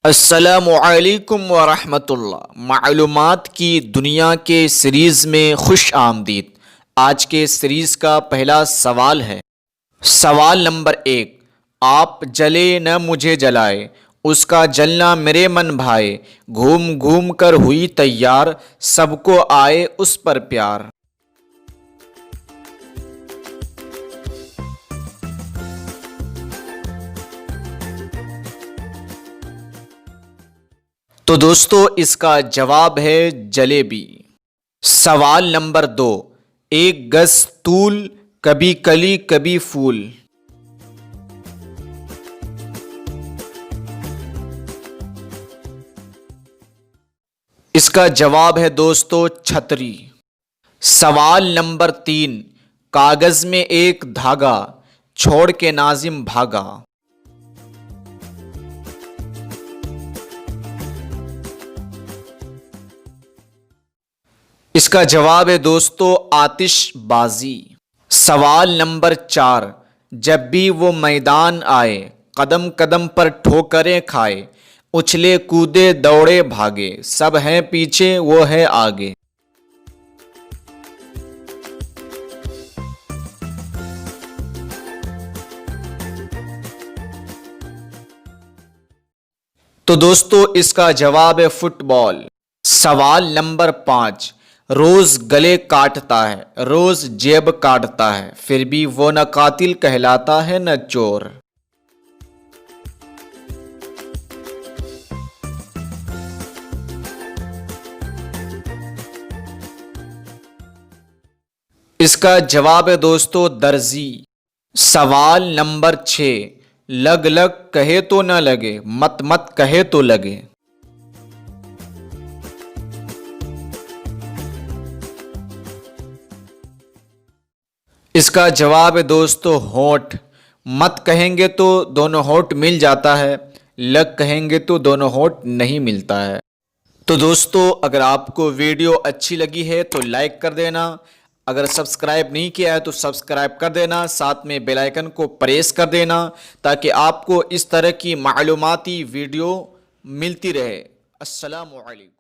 अस्सलामुअलैकुम वरहमतुल्लाह। मालूमात की दुनिया के सीरीज़ में खुश आमदीद। आज के सीरीज़ का पहला सवाल है। सवाल नंबर 1, आप जले न मुझे जलाए, उसका जलना मेरे मन भाए, घूम घूम कर हुई तैयार, सबको आए उस पर प्यार। तो दोस्तों इसका जवाब है जलेबी। सवाल नंबर 2, एक गज तूल, कभी कली कभी फूल। इसका जवाब है दोस्तों छतरी। सवाल नंबर 3, कागज में एक धागा, छोड़ के नाजिम भागा। इसका जवाब है दोस्तों आतिशबाजी। सवाल नंबर 4, जब भी वो मैदान आए, कदम कदम पर ठोकरें खाए, उछले कूदे दौड़े भागे, सब हैं पीछे वो है आगे। तो दोस्तों इसका जवाब है फुटबॉल। सवाल नंबर 5, रोज गले काटता है, रोज जेब काटता है, फिर भी वो न कातिल कहलाता है न चोर। इसका जवाब है दोस्तों दर्जी। सवाल नंबर 6, लग लग कहे तो न लगे, मत मत कहे तो लगे। इसका जवाब है दोस्तों होंठ। मत कहेंगे तो दोनों होंठ मिल जाता है, लग कहेंगे तो दोनों होंठ नहीं मिलता है। तो दोस्तों अगर आपको वीडियो अच्छी लगी है तो लाइक कर देना, अगर सब्सक्राइब नहीं किया है तो सब्सक्राइब कर देना, साथ में बेल आइकन को प्रेस कर देना ताकि आपको इस तरह की मालूमाती वीडियो मिलती रहे। अस्सलामु अलैकुम।